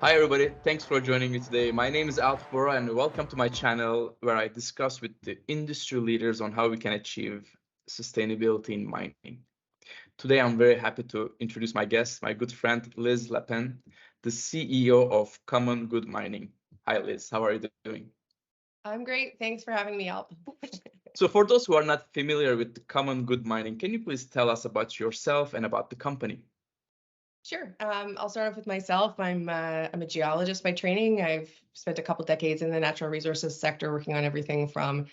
Hi everybody, thanks for joining me today. My name is Alp Bora and welcome to my channel where I discuss with the industry leaders on how we can achieve sustainability in mining. Today I'm very happy to introduce my guest, my good friend Liz Lappin, the CEO of Common Good Mining. Hi Liz, how are you doing? I'm great. Thanks for having me, Alp. So for those who are not familiar with the Common Good Mining, can you please tell us about yourself and about the company? Sure. I'll start off with myself. I'm a geologist by training. I've spent a couple decades in the natural resources sector working on everything from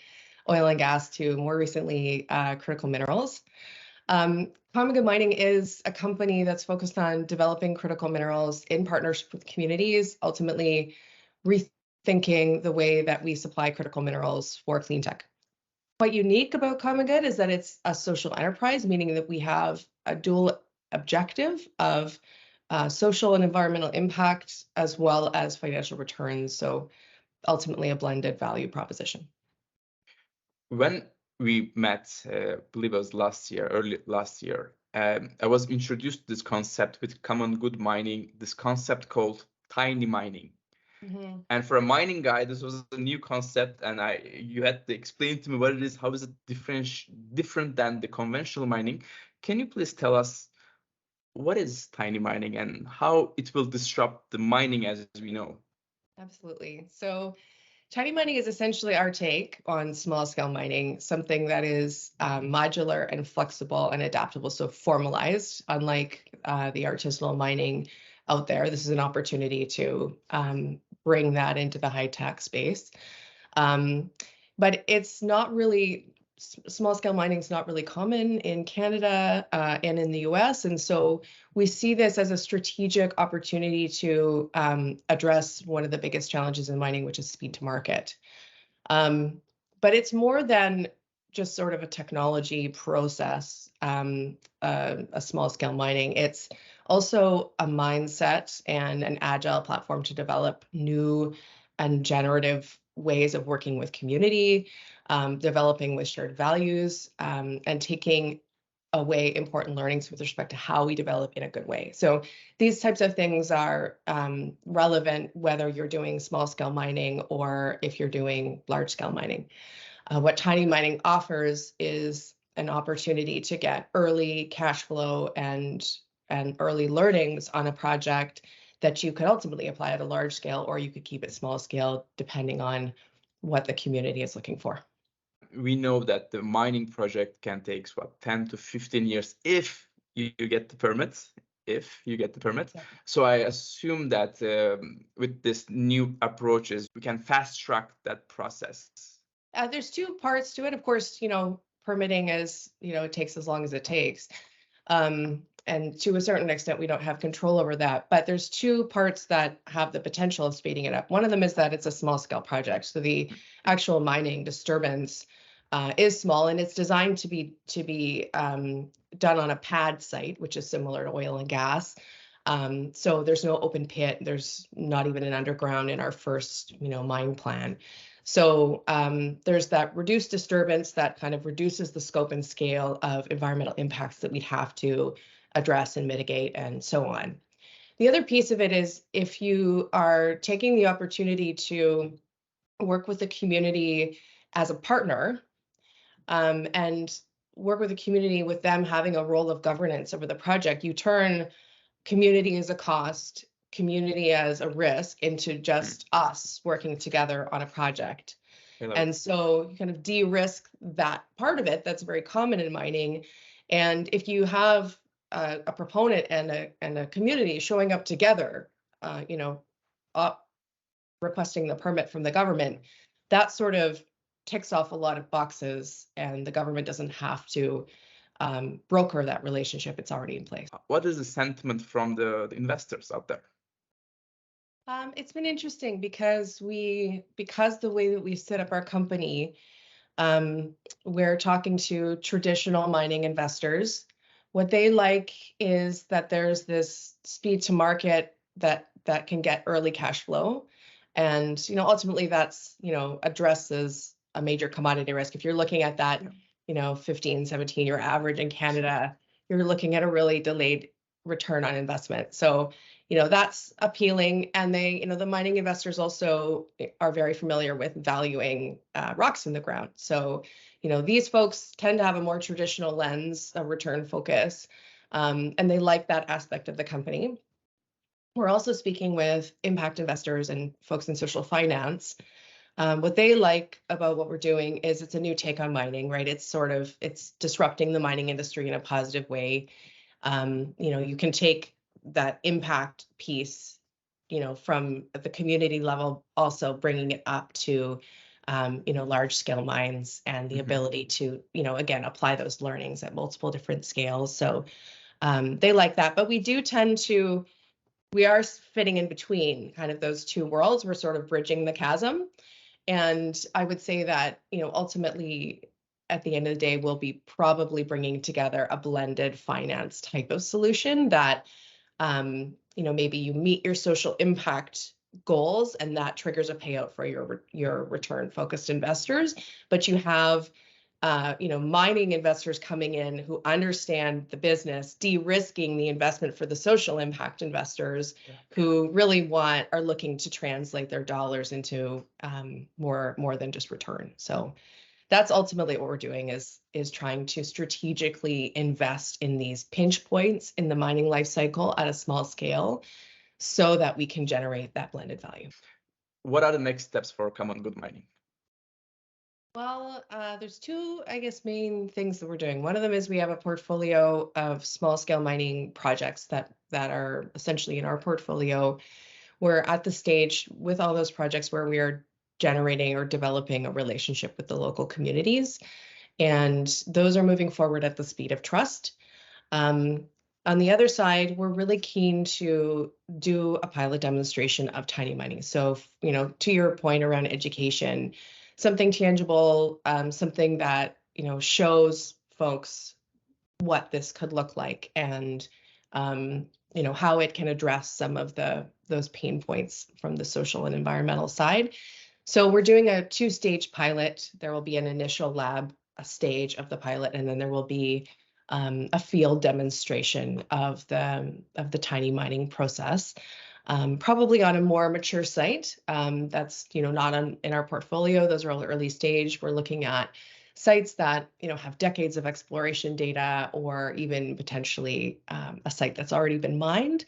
oil and gas to more recently critical minerals. Common Good Mining is a company that's focused on developing critical minerals in partnership with communities, ultimately rethinking the way that we supply critical minerals for clean tech. What unique about Common Good is that it's a social enterprise, meaning that we have a dual objective of social and environmental impact as well as financial returns. So ultimately a blended value proposition. When we met, I believe it was last year, early last year, I was introduced to this concept with Common Good Mining, this concept called tiny mining. Mm-hmm. And for a mining guy, this was a new concept, and you had to explain to me what it is, how is it different than the conventional mining. Can you please tell us what is tiny mining and how it will disrupt the mining as we know? Absolutely. So tiny mining is essentially our take on small scale mining, something that is modular and flexible and adaptable, so formalized, unlike the artisanal mining out there. This is an opportunity to bring that into the high tech space. Um, but it's not really, small scale mining is not really common in Canada and in the US. And so we see this as a strategic opportunity to address one of the biggest challenges in mining, which is speed to market. But it's more than just sort of a technology process, a small scale mining. It's also a mindset and an agile platform to develop new and generative ways of working with community, developing with shared values, and taking away important learnings with respect to how we develop in a good way. So these types of things are relevant whether you're doing small scale mining or if you're doing large scale mining. What tiny mining offers is an opportunity to get early cash flow and early learnings on a project that you could ultimately apply at a large scale, or you could keep it small scale depending on what the community is looking for. We know that the mining project can take what 10 to 15 years if you get the permits, if you get the permit. Exactly. So I assume that with this new approaches we can fast track that process. There's two parts to it. Of course, permitting is, it takes as long as it takes. And to a certain extent, we don't have control over that. But there's two parts that have the potential of speeding it up. One of them is that it's a small scale project. So the actual mining disturbance is small, and it's designed to be done on a pad site, which is similar to oil and gas. So there's no open pit. There's not even an underground in our first, mine plan. So there's that reduced disturbance that kind of reduces the scope and scale of environmental impacts that we'd have to address and mitigate and so on. The other piece of it is if you are taking the opportunity to work with the community as a partner, and work with the community with them having a role of governance over the project, you turn community as a cost, community as a risk into just us working together on a project. I love it. And so you kind of de-risk that part of it that's very common in mining. And if you have a proponent and a community showing up together, up requesting the permit from the government, that sort of ticks off a lot of boxes, and the government doesn't have to broker that relationship. It's already in place. What is the sentiment from the investors out there? It's been interesting because the way that we set up our company, we're talking to traditional mining investors. What they like is that there's this speed to market that can get early cash flow. And, ultimately that's, addresses a major commodity risk. If you're looking at that, 15, 17-year average in Canada, you're looking at a really delayed return on investment. So, that's appealing. And the mining investors also are very familiar with valuing rocks in the ground. So, these folks tend to have a more traditional lens, a return focus, and they like that aspect of the company. We're also speaking with impact investors and folks in social finance. What they like about what we're doing is it's a new take on mining, right? It's disrupting the mining industry in a positive way. You can take that impact piece, from the community level, also bringing it up to, large scale mines and the ability to, again, apply those learnings at multiple different scales. So they like that, but we are fitting in between kind of those two worlds. We're sort of bridging the chasm. And I would say that, ultimately, at the end of the day, we'll be probably bringing together a blended finance type of solution that, maybe you meet your social impact goals and that triggers a payout for your return focused investors. But you have mining investors coming in who understand the business, de-risking the investment for the social impact investors who really are looking to translate their dollars into more than just return. So that's ultimately what we're doing is trying to strategically invest in these pinch points in the mining life cycle at a small scale so that we can generate that blended value. What are the next steps for Common Good Mining? Well, there's two, I guess, main things that we're doing. One of them is we have a portfolio of small scale mining projects that are essentially in our portfolio. We're at the stage with all those projects where we are generating or developing a relationship with the local communities. And those are moving forward at the speed of trust. On the other side, we're really keen to do a pilot demonstration of tiny mining. So, to your point around education, something tangible, something that, shows folks what this could look like and, how it can address some of those pain points from the social and environmental side. So we're doing a 2-stage pilot. There will be an initial lab stage of the pilot, and then there will be a field demonstration of the tiny mining process, probably on a more mature site. That's not in our portfolio. Those are all early stage. We're looking at sites that have decades of exploration data, or even potentially a site that's already been mined,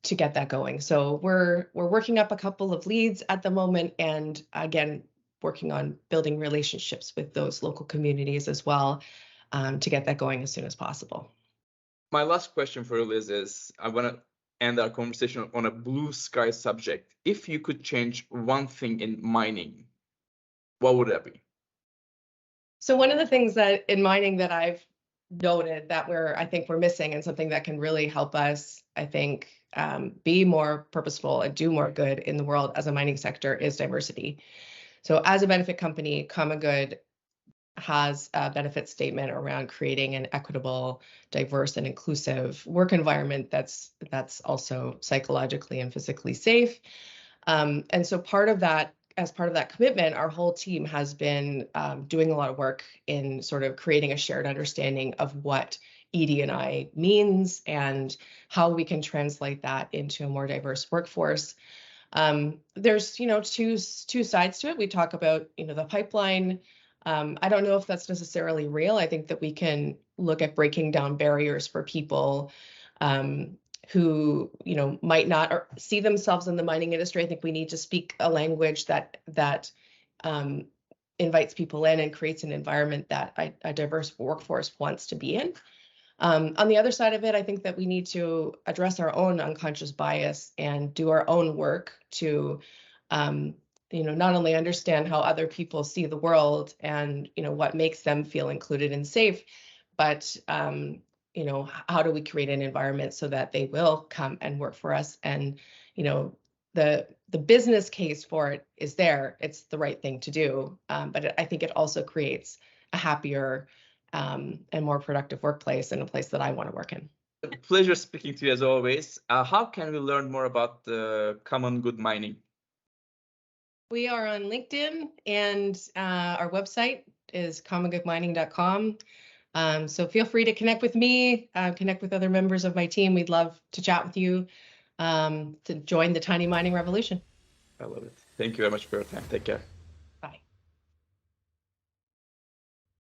to get that going. So we're working up a couple of leads at the moment, and again, working on building relationships with those local communities as well, to get that going as soon as possible. My last question for you, Liz, is I want to end our conversation on a blue sky subject. If you could change one thing in mining, what would that be? So one of the things that in mining that I've noted that I think we're missing, and something that can really help us, I think, be more purposeful and do more good in the world as a mining sector, is diversity. So as a benefit company, Common Good has a benefit statement around creating an equitable, diverse, and inclusive work environment that's also psychologically and physically safe. And so as part of that commitment, our whole team has been doing a lot of work in sort of creating a shared understanding of what ED&I means and how we can translate that into a more diverse workforce. There's two sides to it. We talk about the pipeline. I don't know if that's necessarily real. I think that we can look at breaking down barriers for people who might not see themselves in the mining industry. I think we need to speak a language that invites people in and creates an environment that a diverse workforce wants to be in. On the other side of it, I think that we need to address our own unconscious bias and do our own work to not only understand how other people see the world and what makes them feel included and safe, but how do we create an environment so that they will come and work for us? And the business case for it is there. It's the right thing to do, but I think it also creates a happier and more productive workplace, and a place that I want to work in. Pleasure speaking to you as always. How can we learn more about the Common Good Mining? We are on LinkedIn, and our website is commongoodmining.com. So feel free to connect with me, connect with other members of my team. We'd love to chat with you to join the tiny mining revolution. I love it. Thank you very much for your time. Take care.